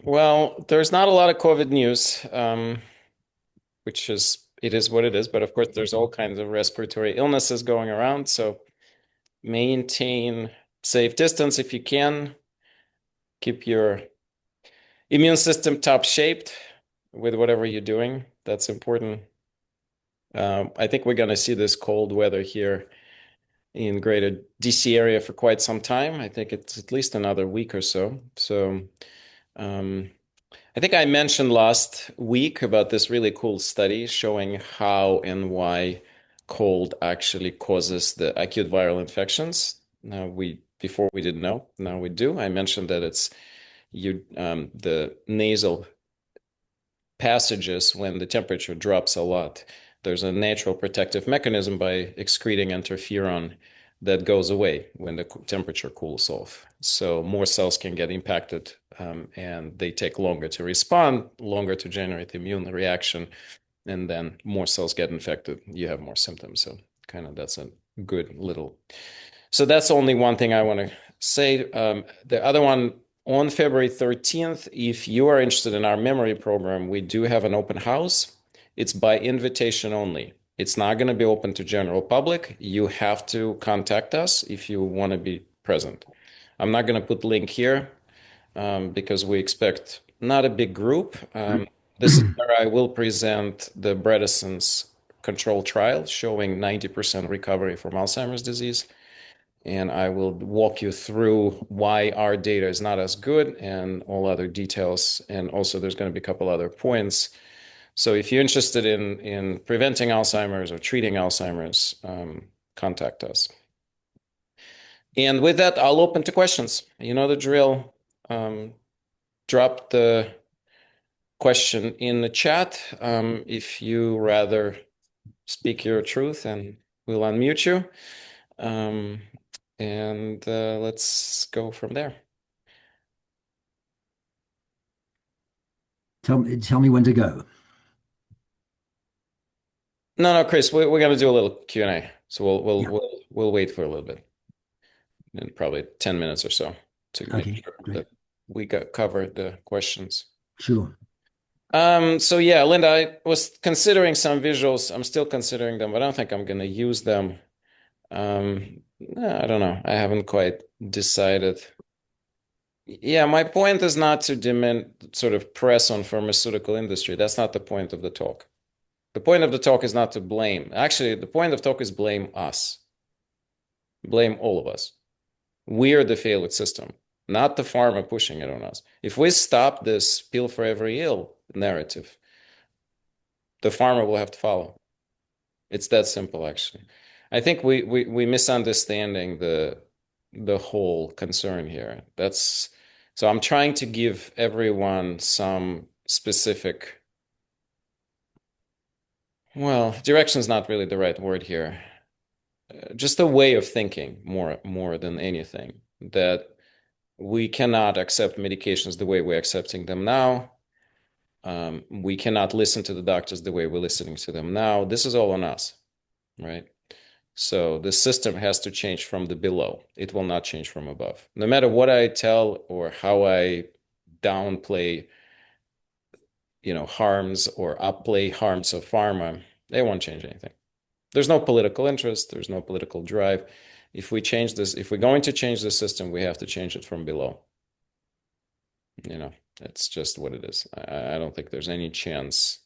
Well, there's not a lot of COVID news, which it is what it is. But of course, there's all kinds of respiratory illnesses going around. So maintain safe distance if you can. Keep your immune system top shaped with whatever you're doing. That's important. I think we're going to see this cold weather here in greater DC area for quite some time. I think it's at least another week or so. So um, I think I mentioned last week about this really cool study showing how and why cold actually causes the acute viral infections. Now before we didn't know, now we do. I mentioned that it's the nasal passages when the temperature drops a lot. There's a natural protective mechanism by excreting interferon that goes away when the temperature cools off. So more cells can get impacted, and they take longer to respond, longer to generate the immune reaction, and then more cells get infected. You have more symptoms. So kind of that's a good little. So that's only one thing I want to say. The other one, on February 13th, if you are interested in our memory program, we do have an open house. It's by invitation only. It's not going to be open to general public. You have to contact us if you want to be present. I'm not going to put link here because we expect not a big group. This is where I will present the Bredeson's control trial showing 90% recovery from Alzheimer's disease. And I will walk you through why our data is not as good and all other details. And also, there's going to be a couple other points. So if you're interested in preventing Alzheimer's or treating Alzheimer's, contact us. And with that, I'll open to questions. You know the drill. Drop the question in the chat if you rather speak your truth, and we'll unmute you. And let's go from there. Tell me when to go. No, Chris, we're gonna do a little Q&A. So we'll we'll Yeah. we'll we'll wait for a little bit, in probably 10 minutes or so to make Okay, sure great. that we got covered the questions. Sure. So yeah, Linda, I was considering some visuals. I'm still considering them, but I don't think I'm gonna use them. I don't know. I haven't quite decided. Yeah, my point is not to demand sort of press on pharmaceutical industry. That's not the point of the talk. The point of the talk is not to blame. Actually, the point of talk is blame us. Blame all of us. We're the failed system, not the pharma pushing it on us. If we stop this pill for every ill narrative, the pharma will have to follow. It's that simple, actually. I think we misunderstanding the whole concern here. That's so I'm trying to give everyone some specific, well, direction is not really the right word here. Just a way of thinking more than anything, that we cannot accept medications the way we're accepting them now. We cannot listen to the doctors the way we're listening to them now. This is all on us, right? So the system has to change from the below. It will not change from above. No matter what I tell or how I downplay, harms or upplay harms of pharma, they won't change anything. There's no political interest. There's no political drive. If we're going to change the system, we have to change it from below. It's just what it is. I don't think there's any chance.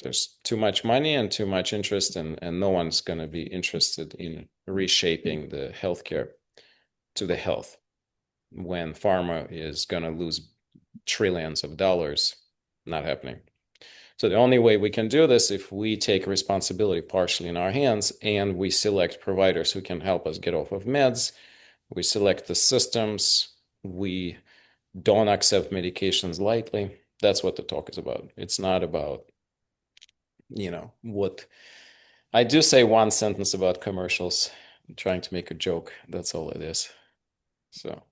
There's too much money and too much interest, and no one's going to be interested in reshaping the healthcare to the health when pharma is going to lose trillions of dollars. Not happening. So the only way we can do this if we take responsibility partially in our hands and we select providers who can help us get off of meds. We select the systems. We don't accept medications lightly. That's what the talk is about. It's not about, what I do say one sentence about commercials. I'm trying to make a joke. That's all it is. So,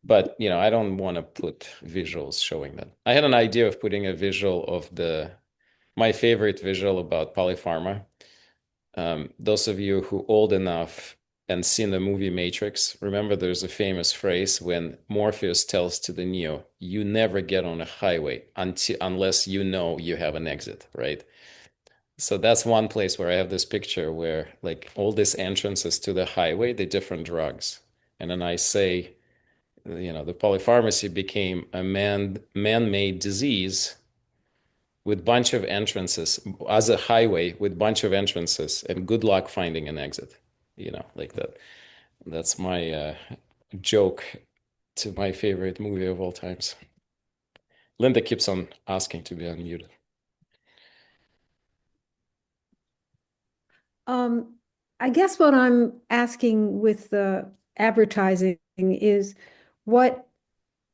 but I don't want to put visuals showing that. I had an idea of putting a visual of my favorite visual about polypharma. Those of you who old enough and seen the movie Matrix, remember there's a famous phrase when Morpheus tells to the Neo, you never get on a highway unless you know you have an exit, right? So that's one place where I have this picture where like all these entrances to the highway, the different drugs. And then I say, the polypharmacy became a man-made disease with bunch of entrances as a highway with bunch of entrances and good luck finding an exit, like that. That's my joke to my favorite movie of all times. Linda keeps on asking to be unmuted. Um, I guess what I'm asking with the advertising is what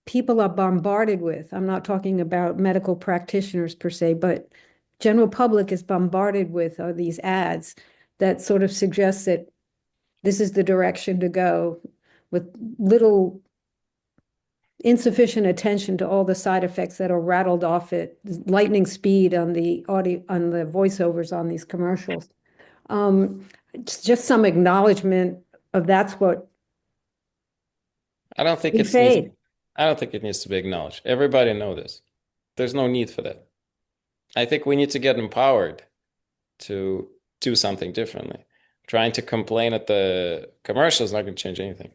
people are bombarded with. I'm not talking about medical practitioners per se, but general public is bombarded with are these ads that sort of suggest that this is the direction to go with little insufficient attention to all the side effects that are rattled off at lightning speed on the audio, on the voiceovers on these commercials. Um, just some acknowledgement of that's what I don't think we it's needs. fade. I don't think it needs to be acknowledged. Everybody know this. There's no need for that. I think we need to get empowered to do something differently. Trying to complain at the commercial is not going to change anything.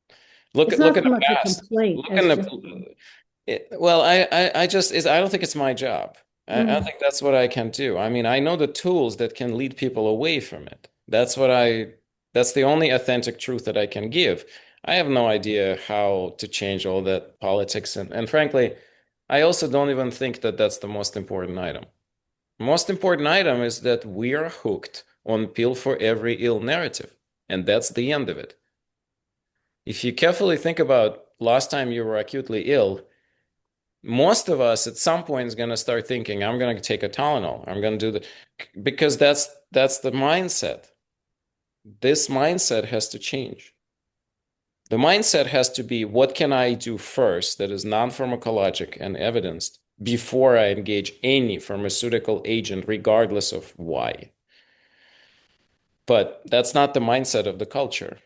It's Look not in so the much a past. complaint Look in as just, the well, I just is I don't think it's my job. I don't mm. think that's what I can do. I mean, I know the tools that can lead people away from it. That's the only authentic truth that I can give. I have no idea how to change all that politics and frankly, I also don't even think that that's the most important item. Most important item is that we are hooked on pill for every ill narrative, and that's the end of it. If you carefully think about last time you were acutely ill, most of us at some point is going to start thinking, I'm going to take a Tylenol. I'm going to do the because that's the mindset. This mindset has to change. The mindset has to be, what can I do first that is non-pharmacologic and evidenced before I engage any pharmaceutical agent, regardless of why. But that's not the mindset of the culture.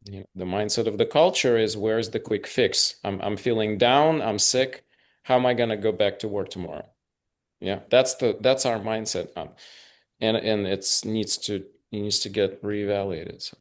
The mindset of the culture is, where's the quick fix? I'm feeling down, I'm sick. How am I going to go back to work tomorrow? Yeah, that's our mindset. And it needs to get reevaluated. So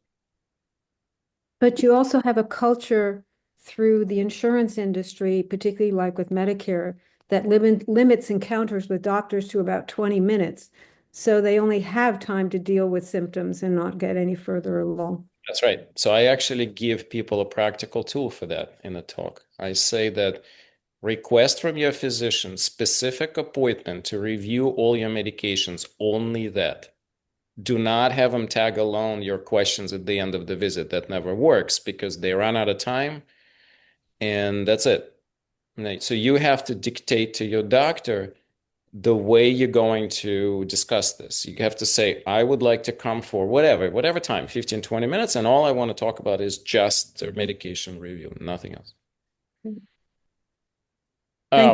But you also have a culture through the insurance industry, particularly like with Medicare, that limits encounters with doctors to about 20 minutes. So they only have time to deal with symptoms and not get any further along. that's right. So I actually give people a practical tool for that in the talk. I say that request from your physician specific appointment to review all your medications, only that. Do not have them tag along your questions at the end of the visit. That never works because they run out of time and that's it. So you have to dictate to your doctor the way you're going to discuss this. You have to say, I would like to come for whatever time, 15, 20 minutes, and all I want to talk about is just the medication review, nothing else. Oh,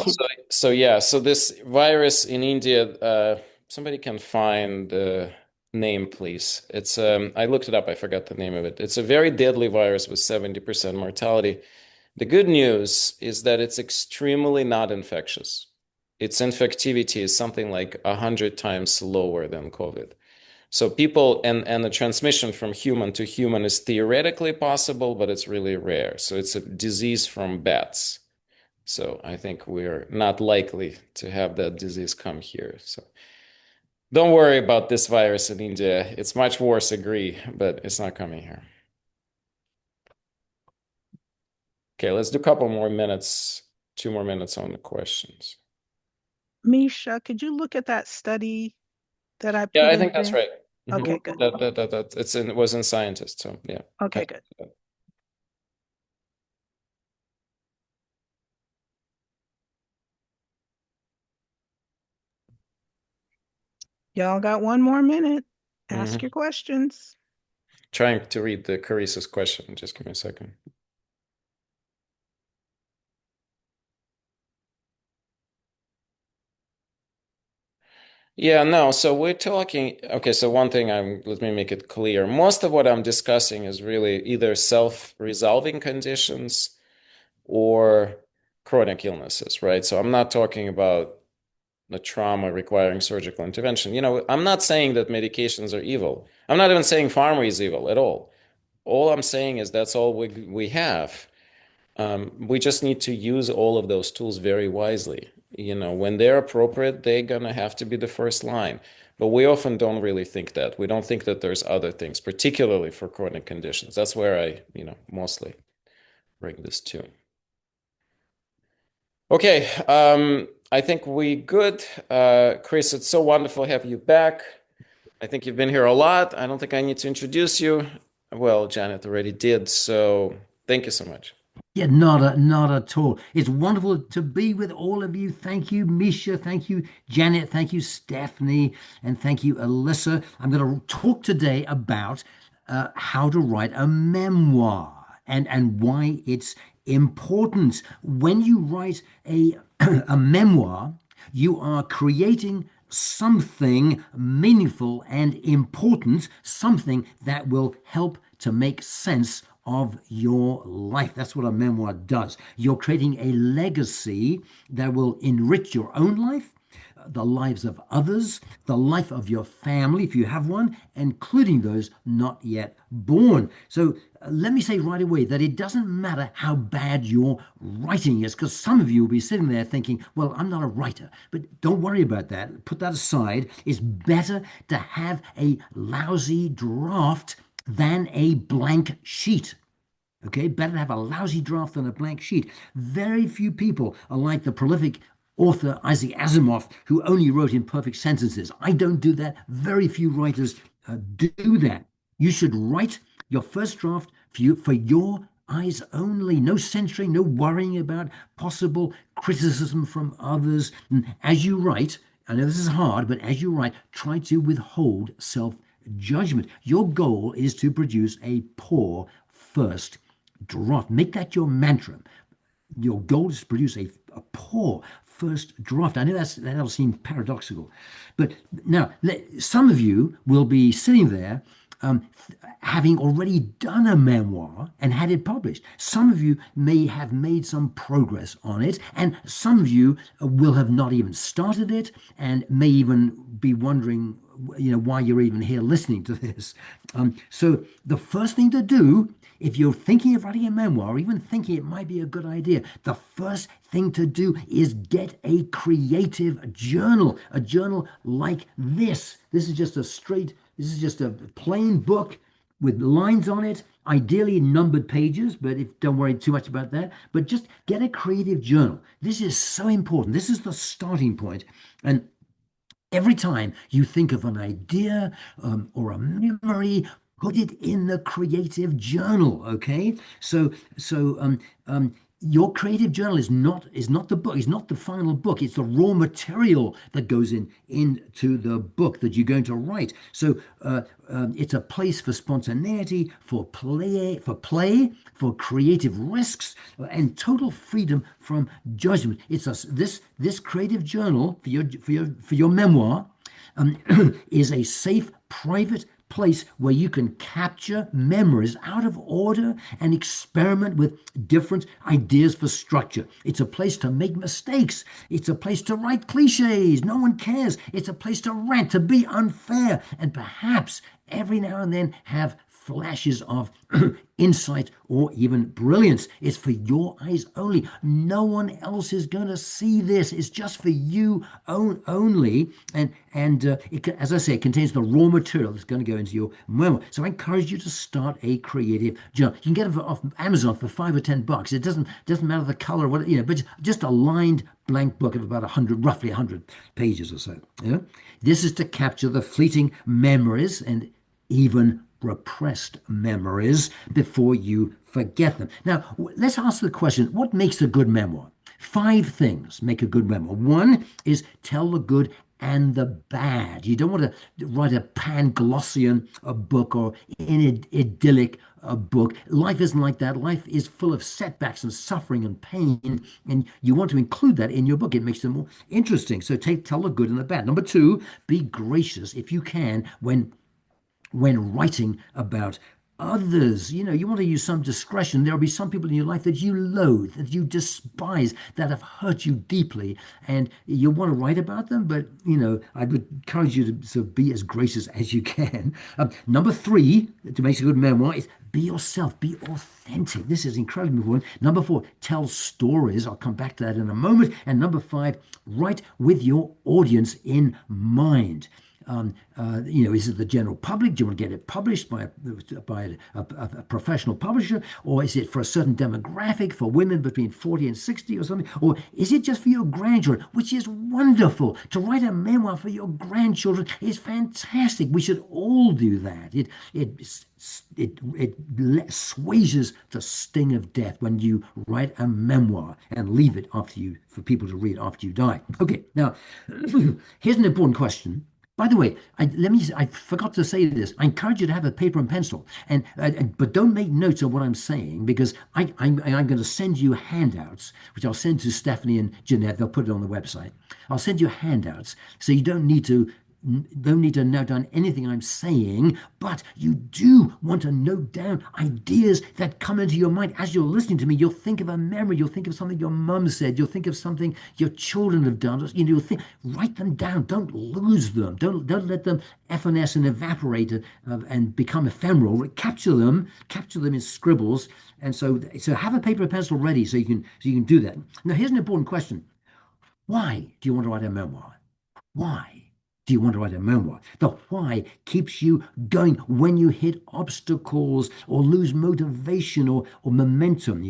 Thank you. so yeah, so this virus in India, somebody can find the name, please. It's I looked it up, I forgot the name of it. It's a very deadly virus with 70% mortality. The good news is that it's extremely not infectious. Its infectivity is something like 100 times lower than COVID. So people and the transmission from human to human is theoretically possible, but it's really rare. So it's a disease from bats. So I think we're not likely to have that disease come here. So don't worry about this virus in India. It's much worse, agree, but it's not coming here. Okay, let's do a couple more minutes, 2 more minutes on the questions. Misha, could you look at that study that I Yeah, put I in think that's there? right. Okay, good. It was in Scientist, so yeah. Okay, good. Y'all got 1 more minute. Ask Mhm. your questions. Trying to read the Carissa's question. Just give me a second. Yeah, no, so we're talking, okay, so one thing let me make it clear. Most of what I'm discussing is really either self-resolving conditions or chronic illnesses, right? So I'm not talking about the trauma requiring surgical intervention. I'm not saying that medications are evil. I'm not even saying pharma is evil at all. All I'm saying is that's all we have. We just need to use all of those tools very wisely. When they're appropriate, they're gonna have to be the first line. But we often don't really think that. We don't think that there's other things, particularly for chronic conditions. That's where I, mostly bring this to. Okay, I think we good. Chris, it's so wonderful to have you back. I think you've been here a lot. I don't think I need to introduce you. Well, Janet already did, so thank you so much. Yeah, not at all. It's wonderful to be with all of you. Thank you, Misha. Thank you, Janet. Thank you, Stephanie. And thank you, Alyssa. I'm going to talk today about how to write a memoir and why it's important. When you write a memoir, you are creating something meaningful and important, something that will help to make sense of your life. That's what a memoir does. You're creating a legacy that will enrich your own life, the lives of others, the life of your family, if you have one, including those not yet born. So let me say right away that it doesn't matter how bad your writing is, because some of you will be sitting there thinking, well, I'm not a writer. But don't worry about that. Put that aside. It's better to have a lousy draft than a blank sheet. Okay, better to have a lousy draft than a blank sheet. Very few people are like the prolific author Isaac Asimov, who only wrote in perfect sentences. I don't do that. Very few writers do that. You should write your first draft for your eyes only. No censoring, no worrying about possible criticism from others. And as you write, I know this is hard, but as you write, try to withhold self judgment. Your goal is to produce a poor first draft. Make that your mantra. Your goal is to produce a poor first draft. I know that'll seem paradoxical, but now some of you will be sitting there having already done a memoir and had it published. Some of you may have made some progress on it, and some of you will have not even started it and may even be wondering, why you're even here listening to this. So the first thing to do, if you're thinking of writing a memoir, or even thinking it might be a good idea, the first thing to do is get a creative journal, a journal like this. This is just a plain book with lines on it, ideally numbered pages, but don't worry too much about that. But just get a creative journal. This is so important. This is the starting point. And every time you think of an idea or a memory, put it in the creative journal. Okay, so your creative journal is not the book, is not the final book. It's the raw material that goes into the book that you're going to write. So it's a place for spontaneity, for creative risks, and total freedom from judgment. This creative journal for your memoir is a safe, private place where you can capture memories out of order and experiment with different ideas for structure. It's a place to make mistakes. It's a place to write cliches. No one cares. It's a place to rant, to be unfair, and perhaps every now and then have flashes of insight or even brilliance. It's for your eyes only. No one else is going to see this. It's just for you only. And as I say, it contains the raw material that's going to go into your memoir. So I encourage you to start a creative journal. You can get it off Amazon for $5 or $10. It doesn't matter the color, but just a lined blank book of about 100, roughly 100 pages or so. This is to capture the fleeting memories and even repressed memories before you forget them. Now, let's ask the question, what makes a good memoir? 5 things make a good memoir. One is tell the good and the bad. You don't want to write a Panglossian book or an idyllic book. Life isn't like that. Life is full of setbacks and suffering and pain, and you want to include that in your book. It makes it more interesting. So tell the good and the bad. Number 2, be gracious if you can when writing about others. You want to use some discretion. There'll be some people in your life that you loathe, that you despise, that have hurt you deeply, and you want to write about them. But I would encourage you to sort of be as gracious as you can. Number 3, to make a good memoir, is be yourself, be authentic. This is incredibly important. Number 4, tell stories. I'll come back to that in a moment. And number 5, write with your audience in mind. Is it the general public? Do you want to get it published by a professional publisher? Or is it for a certain demographic, for women between 40 and 60 or something? Or is it just for your grandchildren, which is wonderful? To write a memoir for your grandchildren is fantastic. We should all do that. It assuages the sting of death when you write a memoir and leave it for people to read after you die. Okay, now here's an important question. By the way, I forgot to say this. I encourage you to have a paper and pencil, but don't make notes of what I'm saying, because I'm going to send you handouts, which I'll send to Stephanie and Jeanette. They'll put it on the website. I'll send you handouts, so you don't need to note down anything I'm saying, but you do want to note down ideas that come into your mind as you're listening to me. You'll think of a memory, you'll think of something your mum said, you'll think of something your children have done. You'll write them down. Don't lose them. Don't let them evanesce and evaporate and become ephemeral. Capture them in scribbles. And so have a paper and pencil ready so you can do that. Now, here's an important question. Why do you want to write a memoir? Why do you want to write a memoir? The why keeps you going when you hit obstacles or lose motivation or momentum.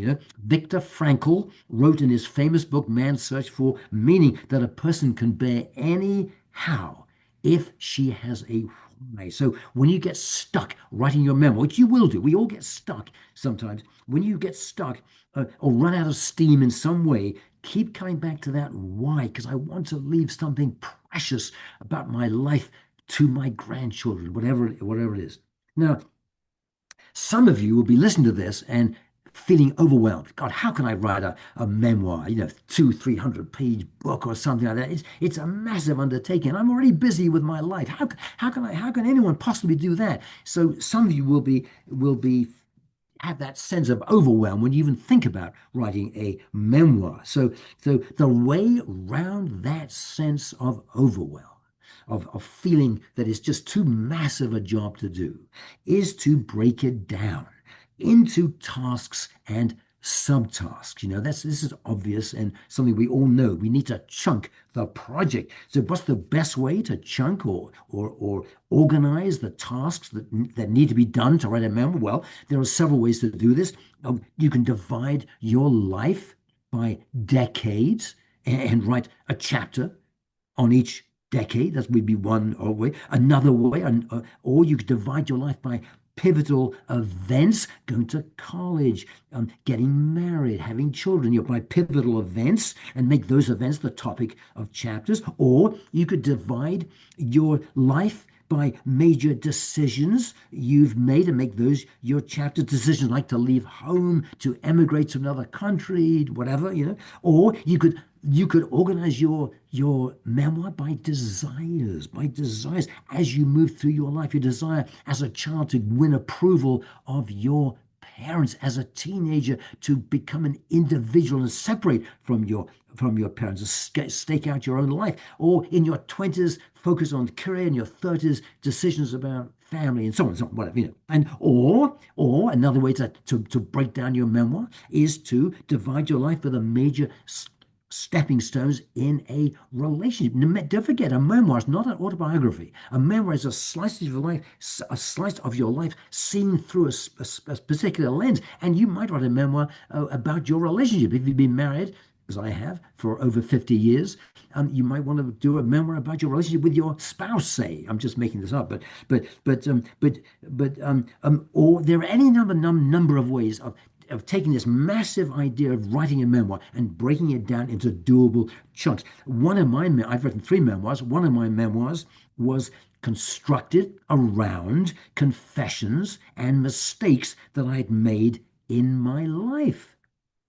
Viktor Frankl wrote in his famous book, Man's Search for Meaning, that a person can bear any how if she has a why. So when you get stuck writing your memoir, which you will do, we all get stuck sometimes. When you get stuck or run out of steam in some way, keep coming back to that why, because I want to leave something precious about my life to my grandchildren, whatever it is. Now, some of you will be listening to this and feeling overwhelmed. God, how can I write a memoir, 200-300-page book or something like that? It's a massive undertaking. I'm already busy with my life. How can anyone possibly do that? So some of you will be have that sense of overwhelm when you even think about writing a memoir. So the way around that sense of overwhelm, of feeling that it's just too massive a job to do, is to break it down into tasks and subtasks. This is obvious and something we all know. We need to chunk the project. So what's the best way to chunk or organize the tasks that need to be done to write a memoir? Well, there are several ways to do this. You can divide your life by decades and write a chapter on each decade. That would be one way. Another way, or you could divide your life by pivotal events: going to college, getting married, having children. By pivotal events, and make those events the topic of chapters. Or you could divide your life by major decisions you've made and make those your chapter. Decisions like to leave home, to emigrate to another country, whatever. Or you could organize your memoir by desires as you move through your life. Your desire as a child to win approval of your parents, as a teenager to become an individual and separate from your parents, to stake out your own life, or in your 20s focus on career, in your 30s decisions about family, and so on, whatever. And or another way to break down your memoir is to divide your life by the major stepping stones in a relationship. Don't forget, a memoir is not an autobiography. A memoir is a slice of your life seen through a particular lens. And you might write a memoir about your relationship. If you've been married, as I have, for over 50 years, you might want to do a memoir about your relationship with your spouse, say. I'm just making this up, or there are any number of ways of taking this massive idea of writing a memoir and breaking it down into doable chunks. I've written 3 memoirs. One of my memoirs was constructed around confessions and mistakes that I had made in my life.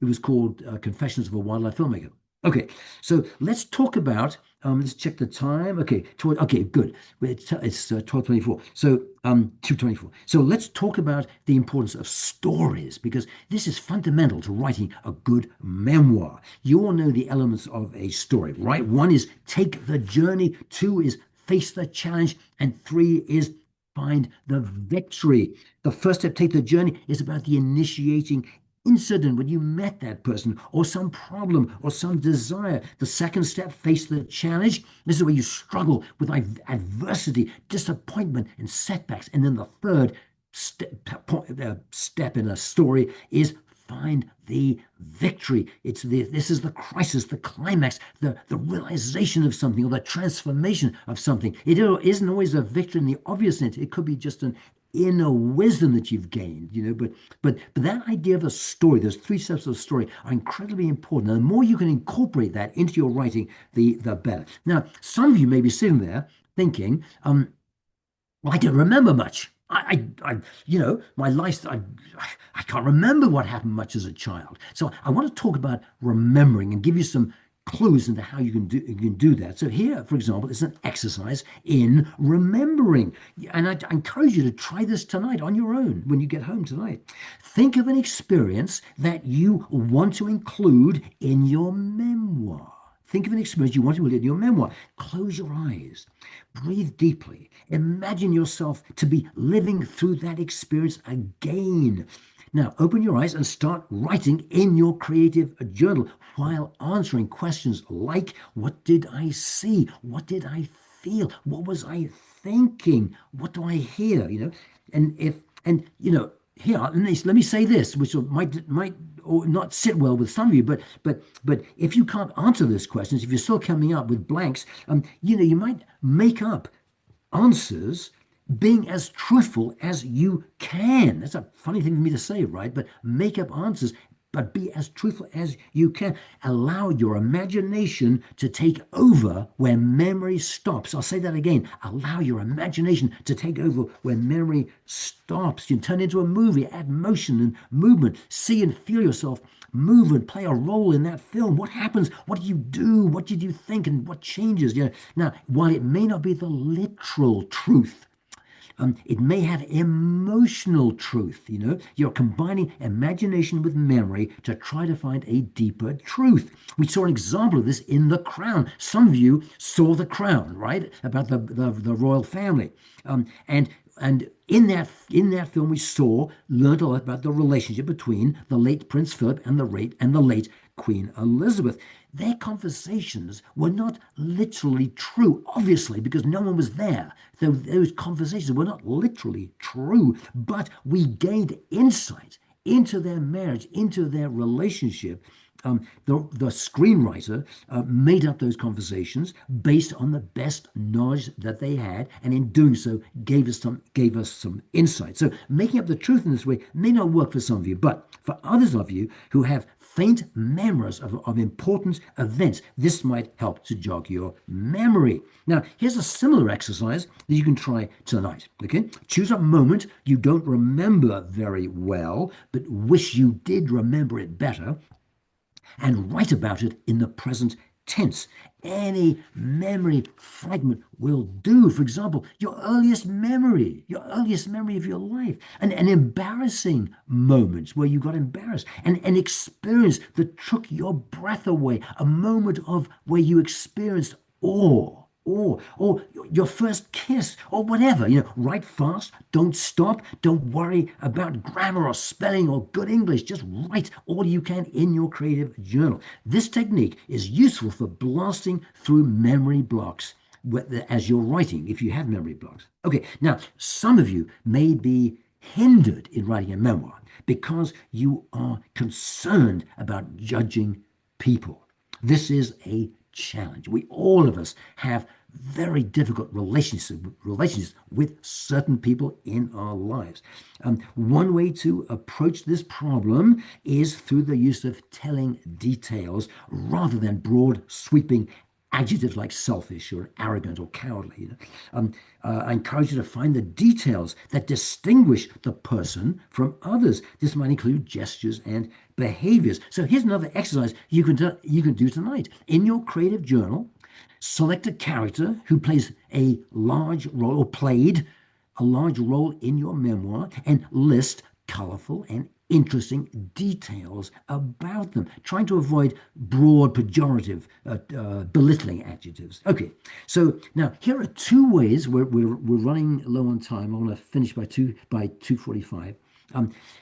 It was called Confessions of a Wildlife Filmmaker. Okay, so let's talk about. Let's check the time. Okay, okay, good. It's 12:24. So 2:24. So let's talk about the importance of stories, because this is fundamental to writing a good memoir. You all know the elements of a story, right? 1 is take the journey. 2 is face the challenge, and 3 is find the victory. The first step, take the journey, is about the initiating incident when you met that person, or some problem, or some desire. The second step, face the challenge. This is where you struggle with adversity, disappointment, and setbacks. And then the third step in a story is find the victory. This is the crisis, the climax, the realization of something, or the transformation of something. It isn't always a victory in the obvious sense. It could be just an inner wisdom that you've gained, but that idea of a story, those 3 steps of a story, are incredibly important. And the more you can incorporate that into your writing, the better. Now, some of you may be sitting there thinking, well, I don't remember much. My life, I can't remember what happened much as a child. So I want to talk about remembering and give you some clues into how you can do that. So here, for example, is an exercise in remembering. And I encourage you to try this tonight on your own when you get home tonight. Think of an experience that you want to include in your memoir. Think of an experience you want to include in your memoir. Close your eyes. Breathe deeply. Imagine yourself to be living through that experience again. Now, open your eyes and start writing in your creative journal while answering questions like, what did I see? What did I feel? What was I thinking? What do I hear? Here, let me say this, which might or not sit well with some of you, but if you can't answer those questions, if you're still coming up with blanks, you might make up answers being as truthful as you can. That's a funny thing for me to say, right? But make up answers, but be as truthful as you can. Allow your imagination to take over where memory stops. I'll say that again. Allow your imagination to take over where memory stops. You can turn it into a movie, add motion and movement, see and feel yourself move and play a role in that film. What happens? What do you do? What did you think? And what changes? Now, while it may not be the literal truth, it may have emotional truth. You're combining imagination with memory to try to find a deeper truth. We saw an example of this in The Crown. Some of you saw The Crown, right? About the royal family. And in that film, we learned a lot about the relationship between the late Prince Philip and the late Queen Elizabeth. Their conversations were not literally true, obviously, because no one was there. Those conversations were not literally true, but we gained insight into their marriage, into their relationship. The screenwriter made up those conversations based on the best knowledge that they had, and in doing so gave us some insight. So making up the truth in this way may not work for some of you, but for others of you who have faint memories of important events, this might help to jog your memory. Now, here's a similar exercise that you can try tonight. Okay, choose a moment you don't remember very well, but wish you did remember it better, and write about it in the present tense. Any memory fragment will do. For example, your earliest memory of your life, an embarrassing moment where you got embarrassed, an experience that took your breath away, a moment of where you experienced awe, or your first kiss, or whatever. Write fast, don't stop, don't worry about grammar or spelling or good English. Just write all you can in your creative journal. This technique is useful for blasting through memory blocks as you're writing, if you have memory blocks. Okay, now some of you may be hindered in writing a memoir because you are concerned about judging people. This is a challenge. All of us have very difficult relationships with certain people in our lives. One way to approach this problem is through the use of telling details rather than broad, sweeping adjectives like selfish or arrogant or cowardly. I encourage you to find the details that distinguish the person from others. This might include gestures and behaviors. So here's another exercise you can do tonight. In your creative journal, select a character who plays a large role or played a large role in your memoir and list colorful and interesting details about them, trying to avoid broad, pejorative, belittling adjectives. Okay, so now here are two ways we're running low on time. I want to finish by 2:45.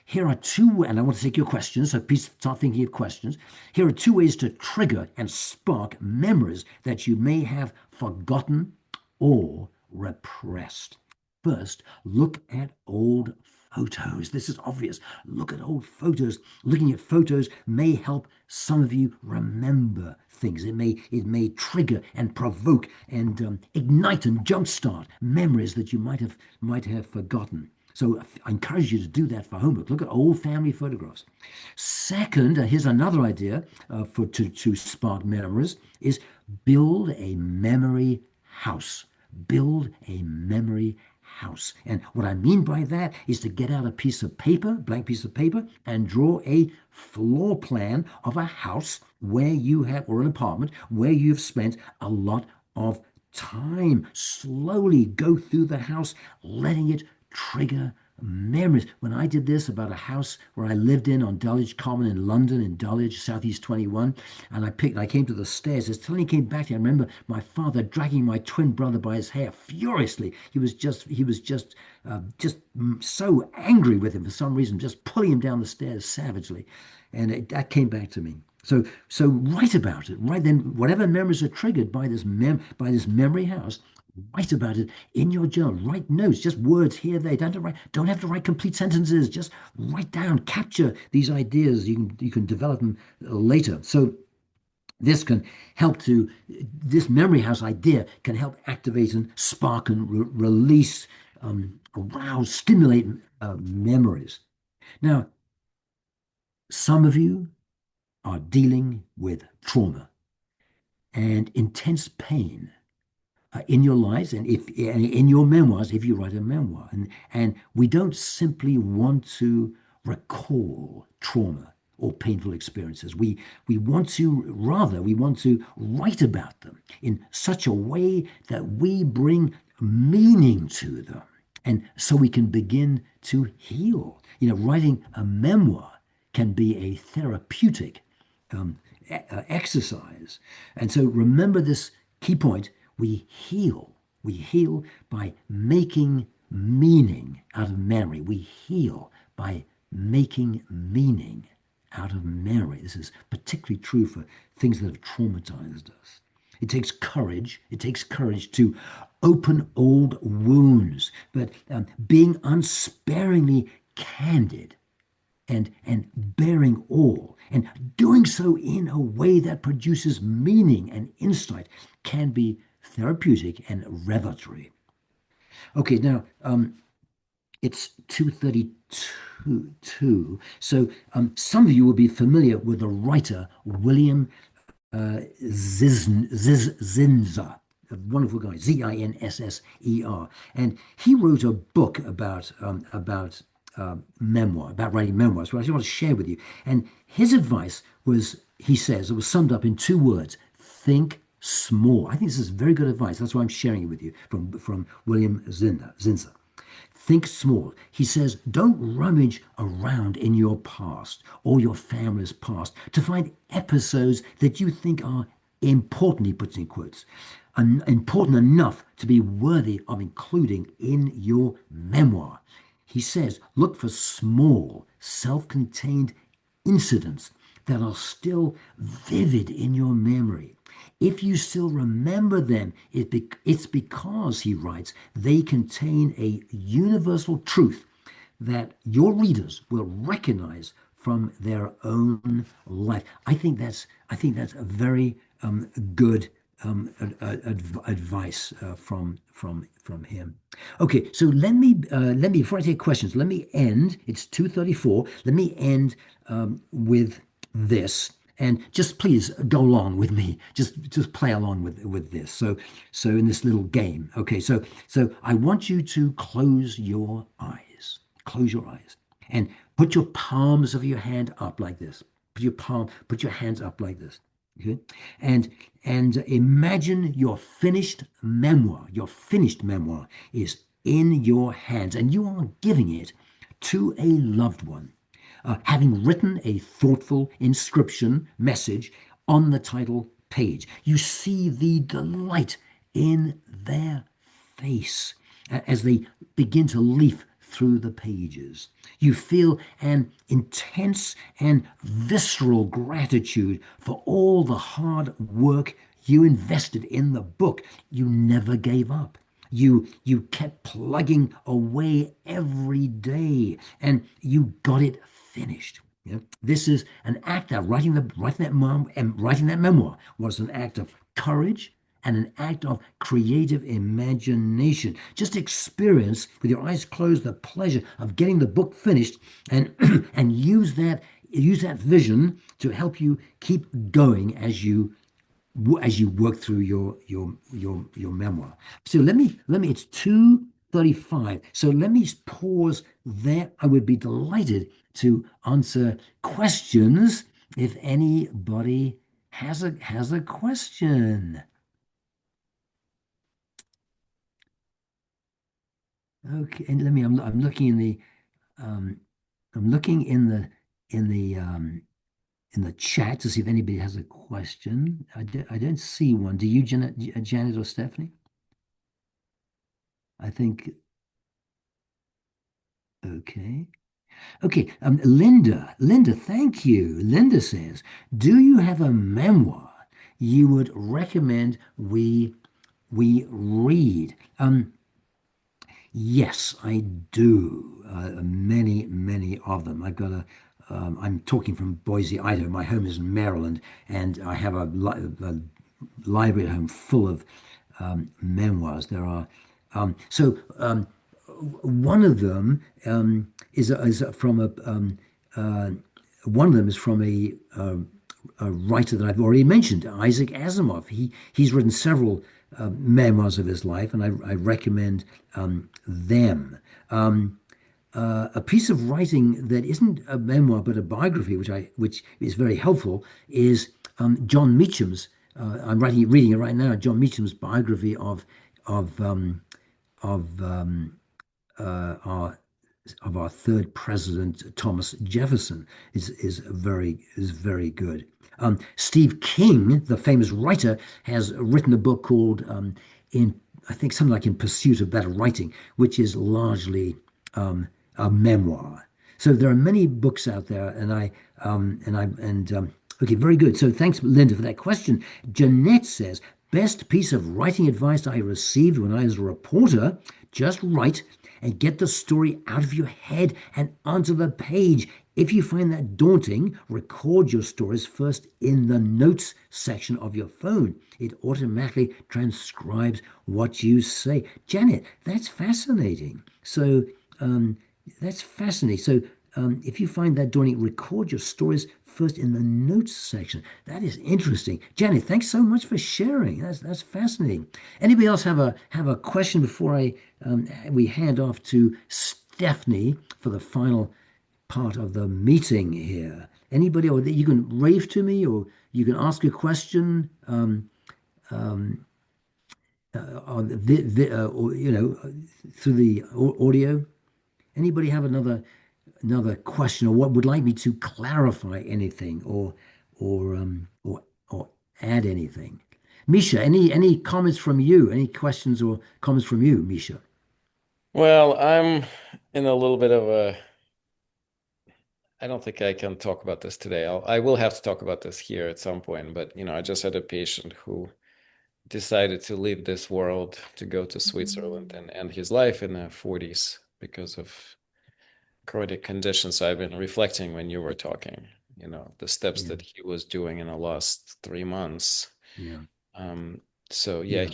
Here are two, and I want to take your questions, so please start thinking of questions. Here are two ways to trigger and spark memories that you may have forgotten or repressed. First, look at old photos. This is obvious. Look at old photos. Looking at photos may help some of you remember things. It may trigger and provoke and ignite and jumpstart memories that you might have forgotten. So I encourage you to do that for homework. Look at old family photographs. Second, here's another idea to spark memories: is build a memory house. Build a memory house. And what I mean by that is to get out a piece of paper, blank piece of paper, and draw a floor plan of a house where you have, or an apartment where you've spent a lot of time. Slowly go through the house, letting it trigger memories. When I did this about a house where I lived in on Dulwich Common in London, in Dulwich, Southeast 21, and I came to the stairs. As Tony came back, I remember my father dragging my twin brother by his hair furiously. He was just so angry with him for some reason, just pulling him down the stairs savagely, and that came back to me. So write about it. Right then, whatever memories are triggered by this memory house, write about it in your journal. Write notes, just words here, there. Don't have to write complete sentences. Just write down, capture these ideas. You can develop them later. So this can help to this memory house idea can help activate and spark and release, arouse, stimulate memories. Now, some of you are dealing with trauma and intense pain in your lives, and if in your memoirs, if you write a memoir, and we don't simply want to recall trauma or painful experiences. We want to write about them in such a way that we bring meaning to them, and so we can begin to heal. Writing a memoir can be a therapeutic exercise, and so remember this key point. We heal. We heal by making meaning out of memory. We heal by making meaning out of memory. This is particularly true for things that have traumatized us. It takes courage. It takes courage to open old wounds, but being unsparingly candid and bearing all, and doing so in a way that produces meaning and insight can be therapeutic and revelatory. Okay, now it's 2:32. So some of you will be familiar with the writer William Zinsser, a wonderful guy, Zinsser, and he wrote a book about memoir, about writing memoirs, which I just want to share with you. And his advice was, he says, it was summed up in two words: think small. I think this is very good advice. That's why I'm sharing it with you from William Zinsser. Think small. He says, don't rummage around in your past or your family's past to find episodes that you think are important, he puts in quotes, important enough to be worthy of including in your memoir. He says, look for small, self-contained incidents that are still vivid in your memory. If you still remember them, it's because, he writes, they contain a universal truth that your readers will recognize from their own life. I think that's a very good advice from him. Okay, so let me before I take questions, let me end. It's 2:34. Let me end with this, and just please go along with me. Just play along with this. So in this little game. Okay, so I want you to close your eyes. Close your eyes and put your palms of your hand up like this. Put your hands up like this. Okay, and and imagine your finished memoir. Your finished memoir is in your hands, and you are giving it to a loved one, having written a thoughtful inscription message on the title page. You see the delight in their face as they begin to leaf through the pages. You feel an intense and visceral gratitude for all the hard work you invested in the book. You never gave up. You kept plugging away every day and you got it finished. Yeah? This is an act of writing that memoir was an act of courage and an act of creative imagination. Just experience with your eyes closed the pleasure of getting the book finished and and use that vision to help you keep going as you work through your memoir. So let me it's 2:35. So let me pause there. I would be delighted to answer questions if anybody has a question. Okay, and let me. I'm looking in the. Um, I'm looking in the in the chat to see if anybody has a question. I don't see one. Do you, Janet or Stephanie? I think. Okay. Okay. Linda, thank you. Linda says, "Do you have a memoir you would recommend we read?" Yes, I do. Many of them. I'm talking from Boise, Idaho. My home is in Maryland, and I have a library at home full of memoirs. There are, so one of them is from uh, one of them is from a writer that I've already mentioned, Isaac Asimov. He's written several memoirs of his life, and I recommend them. A piece of writing that isn't a memoir but a biography, which is very helpful, is John Meacham's. I'm reading it right now. John Meacham's biography of um, of our third president, Thomas Jefferson, is very good. Steve King, the famous writer, has written a book called in I think something like In Pursuit of Better Writing, which is largely a memoir. So there are many books out there, okay, very good. So thanks, Linda, for that question. Jeanette says, best piece of writing advice I received when I was a reporter, just write and get the story out of your head and onto the page. If you find that daunting, record your stories first in the notes section of your phone. It automatically transcribes what you say. Janet, that's fascinating. That's fascinating. If you find that daunting, record your stories first in the notes section. That is interesting. Janet, thanks so much for sharing. That's fascinating. Anybody else have a question before we hand off to Stephanie for the final part of the meeting here? Anybody, or you can rave to me, or you can ask a question, or through the audio. Anybody have another question, or what would like me to clarify anything, or add anything? Misha, any comments from you? Any questions or comments from you, Misha? Well, I'm in a little bit of a, I don't think I can talk about this today. I will have to talk about this here at some point, but I just had a patient who decided to leave this world to go to Switzerland and end his life in the 40s because of chronic conditions. So I've been reflecting when you were talking, the steps Yeah, that he was doing in the last 3 months. yeah, So yeah, Yeah,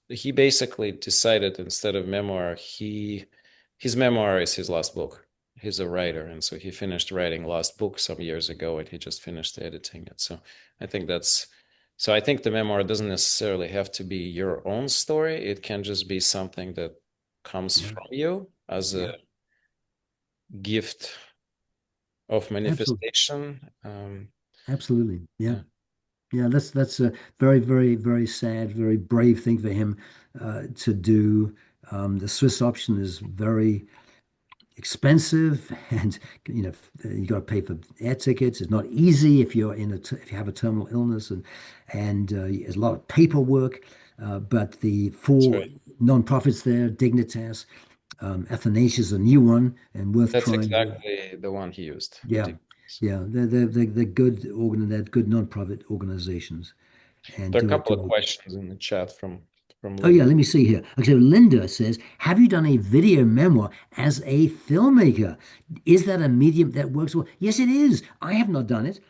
he basically decided instead of memoir, his memoir is his last book. He's a writer, and so he finished writing last book some years ago, and he just finished editing it. So I think that's so I think the memoir doesn't necessarily have to be your own story. It can just be something that comes yeah, from you as yeah. a gift of Absolutely, manifestation. absolutely. Yeah. Yeah, Yeah, that's a very, very, very sad, very brave thing for him to do. The Swiss option is very expensive, and you got to pay for air tickets. It's not easy if you're if you have a terminal illness, and there's a lot of paperwork. But the that's four right. non-profits there, Dignitas, Athanasius, is a new one and worth That's trying. exactly the one he used. The Yeah, details. yeah, they're good they're good non-profit organizations and There are a do it couple do of it. questions in the chat from Oh yeah, Linda. let me see here. Okay, so Linda says, "Have you done a video memoir as a filmmaker? Is that a medium that works well?" Yes, it is. I have not done it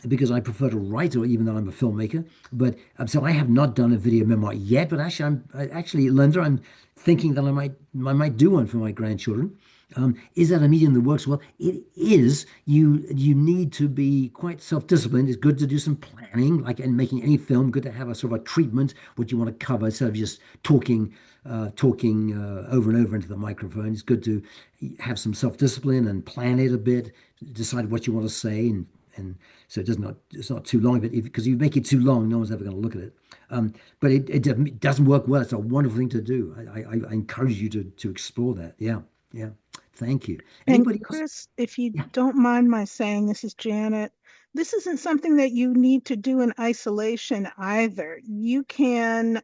because I prefer to write, or even though I'm a filmmaker. But so I have not done a video memoir yet. But actually, actually, Linda, I'm thinking that I might do one for my grandchildren. Is that a medium that works well? It is. You need to be quite self-disciplined. It's good to do some planning, like in making any film. Good to have a sort of a treatment, what you want to cover, instead of just talking over and over into the microphone. It's good to have some self-discipline and plan it a bit, decide what you want to say, and so it's not too long of it because you make it too long, no one's ever going to look at it. But it doesn't work well. It's a wonderful thing to do. I encourage you to explore that. Yeah, yeah. Thank you. And Anybody else? Chris, if you Yeah, don't mind my saying, this is Janet. This isn't something that you need to do in isolation either. You can,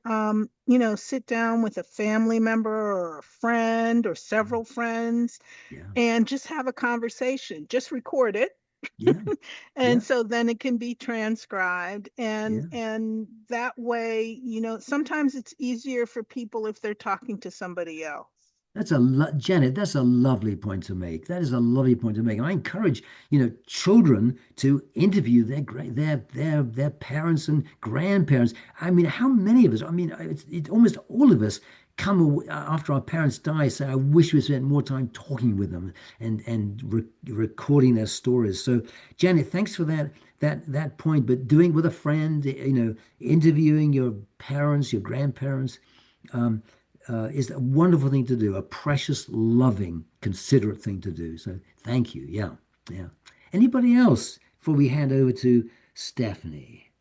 sit down with a family member or a friend or several friends yeah, and just have a conversation. Just record it. yeah, And yeah, so then it can be transcribed yeah. and that way, sometimes it's easier for people if they're talking to somebody else. Janet, that's a lovely point to make. That is a lovely point to make. And I encourage, children to interview their parents and grandparents. I mean, how many of us, I mean, it's almost all of us after our parents die, say, I wish we spent more time talking with them and recording their stories. So, Janet, thanks for that point. But doing with a friend, interviewing your parents, your grandparents, um, is a wonderful thing to do, a precious, loving, considerate thing to do. So thank you. Yeah, yeah. Anybody else before we hand over to Stephanie?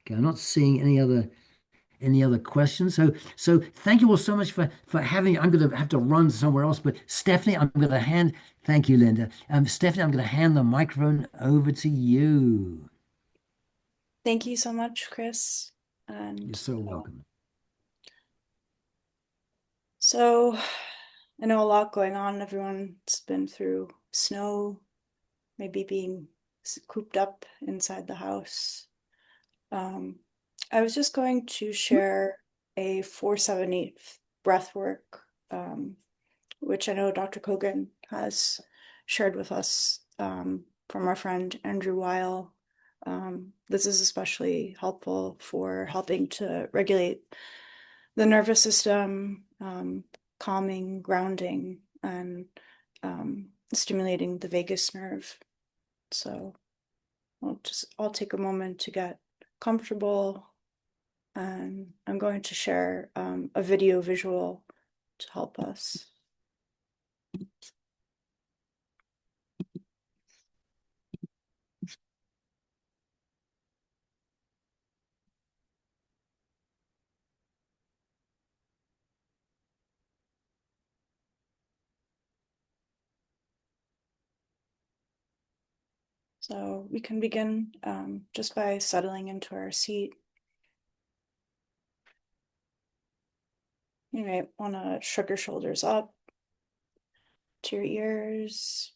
Okay, I'm not seeing any other questions. So thank you all so much for having. I'm going to have to run somewhere else, but Stephanie, I'm going to hand. Thank you, Linda. Stephanie, I'm going to hand the microphone over to you. Thank you so much, Chris. You're And so welcome. so I know a lot going on. Everyone's been through snow, maybe being cooped up inside the house. I was just going to share a 478 breath work, which I know Dr. Kogan has shared with us from our friend Andrew Weil. This is especially helpful for helping to regulate the nervous system, calming, grounding, and stimulating the vagus nerve. So I'll take a moment to get comfortable, and I'm going to share a video visual to help us. So we can begin just by settling into our seat. You might want to shrug your shoulders up to your ears,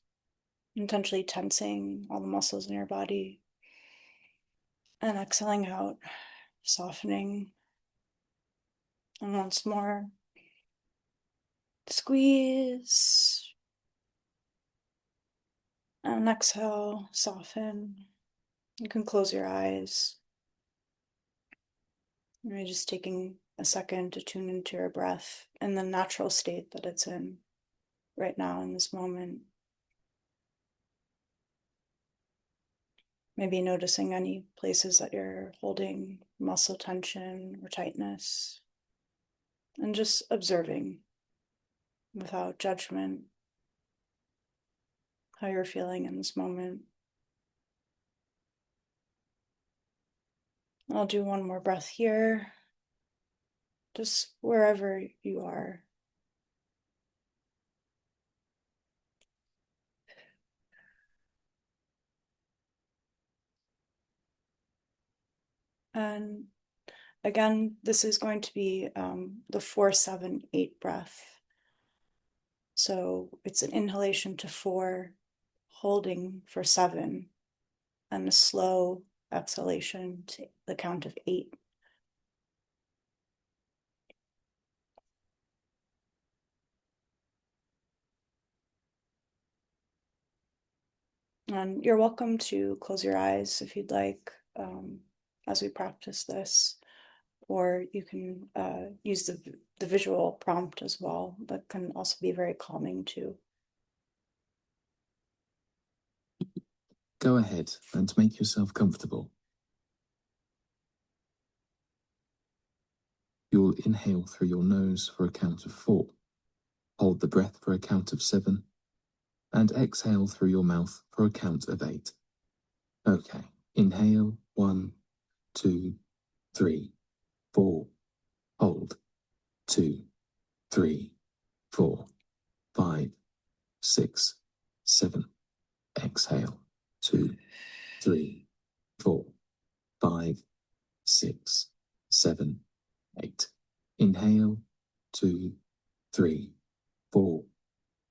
intentionally tensing all the muscles in your body, and exhaling out, softening. And once more, squeeze, and exhale, soften. You can close your eyes. Maybe just taking a second to tune into your breath and the natural state that it's in right now in this moment. Maybe noticing any places that you're holding muscle tension or tightness, and just observing without judgment how you're feeling in this moment. I'll do one more breath here, just wherever you are. And again, this is going to be the 4-7-8 breath. So it's an inhalation to 4, holding for 7, and a slow exhalation to the count of 8. And you're welcome to close your eyes if you'd like as we practice this, or you can use the visual prompt as well. That can also be very calming too. Go ahead and make yourself comfortable. You'll inhale through your nose for a count of 4, hold the breath for a count of 7, and exhale through your mouth for a count of 8. Okay, inhale 1, 2, 3, 4, hold 2, 3, 4, 5, 6, 7, exhale 2, 3, 4, 5, 6, 7, 8. Inhale 2, 3, 4,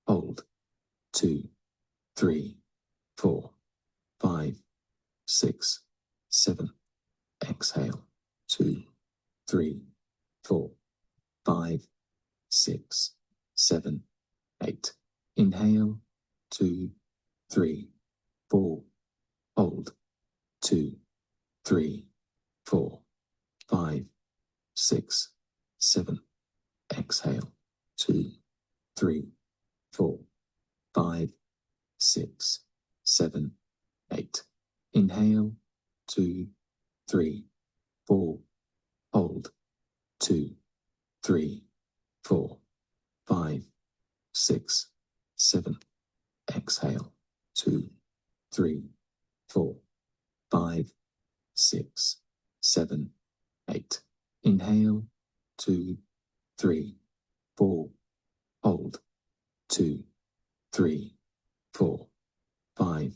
hold 2, 3, 4, 5, 6, 7. Exhale 2, 3, 4, 5, 6, 7, 8. Inhale 2, 3, 4, hold 2, 3, 4, 5, 6, 7. Exhale 2, 3, 4, 5, 6, 7, 8. Inhale 2, 3, 4, hold 2, 3, 4, 5, 6, 7. Exhale 2, 3, 4, 5, 6, 7, 8. Inhale 2, 3, 4, hold 2, 3, 4, 5,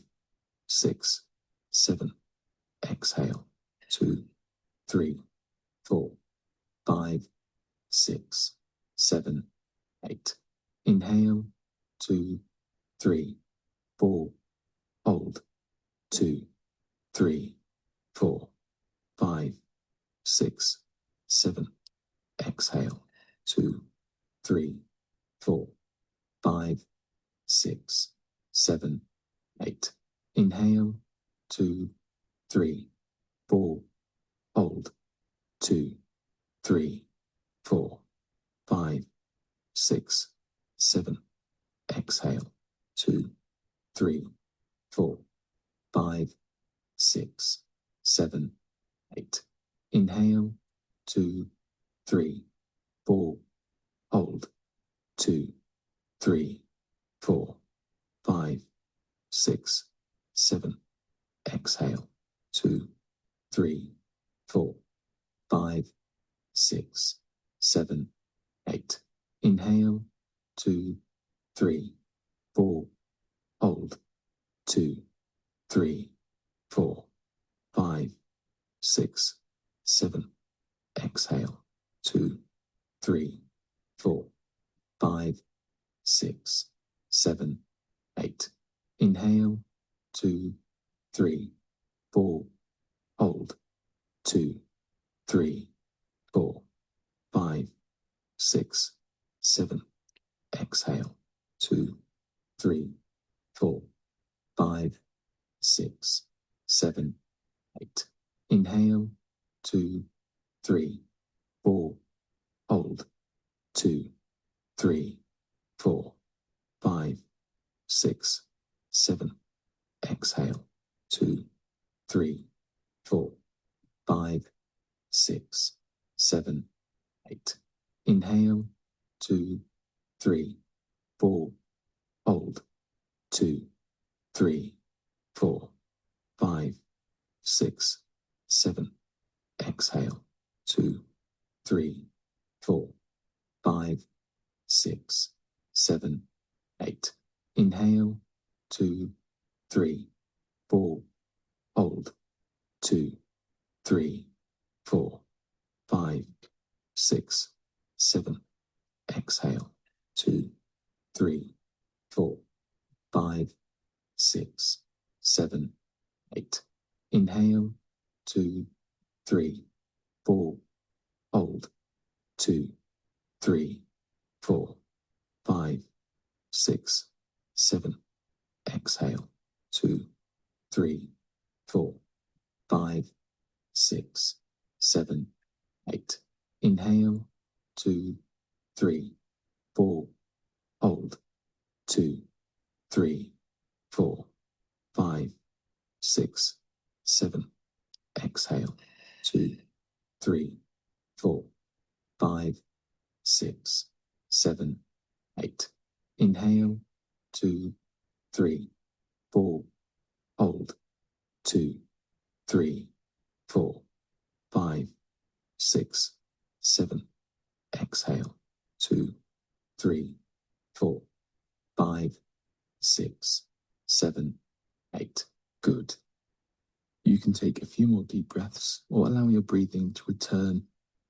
6, 7. Exhale 2, 3, 4, 5, 6, 7, 8. Inhale 2, 3, 4, hold 2, 3, 4, 5, 6, 7. Exhale 2, 3, 4, 5, 6, 7, 8. Inhale 2, 3, 4, hold 2, 3, 4, 5, 6, 7. Exhale 2, 3, 4, 5, 6, 7, 8. Inhale 2, 3, 4, hold 2, 3, 4, 5, 6, 7. Exhale 2, 3, 4, 5, 6, 7, 8. Inhale 2, 3, 4, hold 2, 3, 4, 5, 6, 7. Exhale 2, 3, 4, 5, 6, 7, 8. Inhale 2, 3, 4, hold 2, 3, 4, 5, 6, 7. Exhale 2, 3, 4, 5, 6, 7, 8. Inhale 2, 3, 4. Hold. 2, 3, 4, 5, 6, 7. Exhale. 2, 3, 4, 5, 6, 7, 8. Inhale. 2, 3, 4. Hold. 2, 3, 4, 5, 6, 7. Exhale. 2, 3, 4, 5, 6, 7, 8. Inhale. 2, 3, 4. Hold. 2, 3, 4, 5, 6, 7. Exhale. 2, 3, 4, 5, 6, 7, 8. Inhale. 2, 3, 4. Hold. 2, 3, 4, 5, 6, 7. Exhale. 2, 3, 4, 5, 6, 7, 8. Inhale. 2, 3, 4. Hold. 2, 3, 4, 5, 6, 7. Exhale. 2, 3, 4, 5, 6, 7, 8. Inhale. 2, 3, 4. Hold. 2, 3, 4, 5, 6, 7. Exhale. 2, 3, 4, 5, 6, 7, 8. Good. You can take a few more deep breaths or allow your breathing to return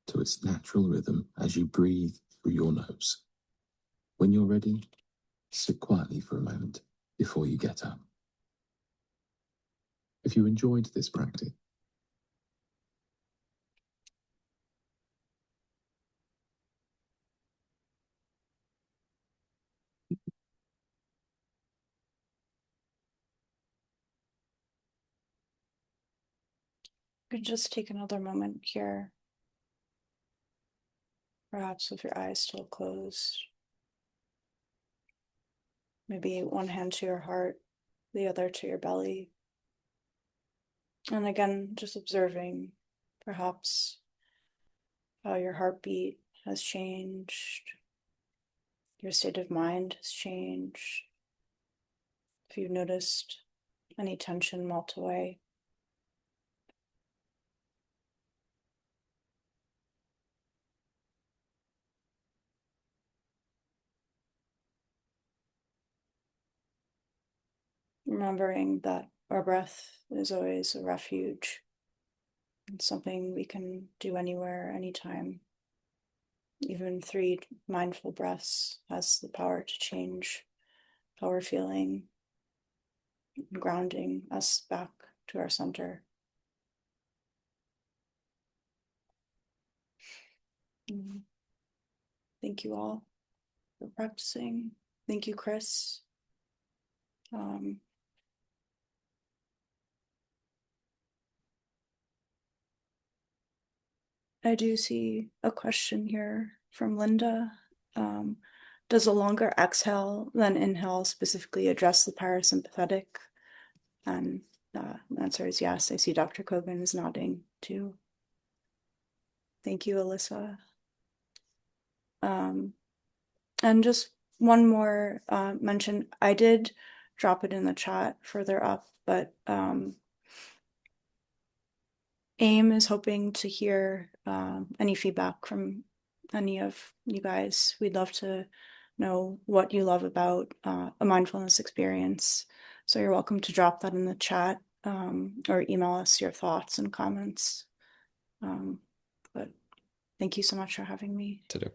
to its natural rhythm as you breathe through your nose. When you're ready, sit quietly for a moment before you get up. If you enjoyed this practice, You could just take another moment here, perhaps with your eyes still closed. Maybe one hand to your heart, the other to your belly. And again, just observing perhaps how your heartbeat has changed, your state of mind has changed. If you've noticed any tension melt away. Remembering that our breath is always a refuge. It's something we can do anywhere, anytime. Even 3 mindful breaths has the power to change how we're feeling, grounding us back to our center. Thank you all for practicing. Thank you, Chris. I do see a question here from Linda. Does a longer exhale than inhale specifically address the parasympathetic? And the answer is yes. I see Dr. Kogan is nodding too. Thank you, Alyssa. And just one more mention. I did drop it in the chat further up, but AIM is hoping to hear any feedback from any of you guys. We'd love to know what you love about a mindfulness experience. So you're welcome to drop that in the chat or email us your thoughts and comments. But thank you so much for having me. To do.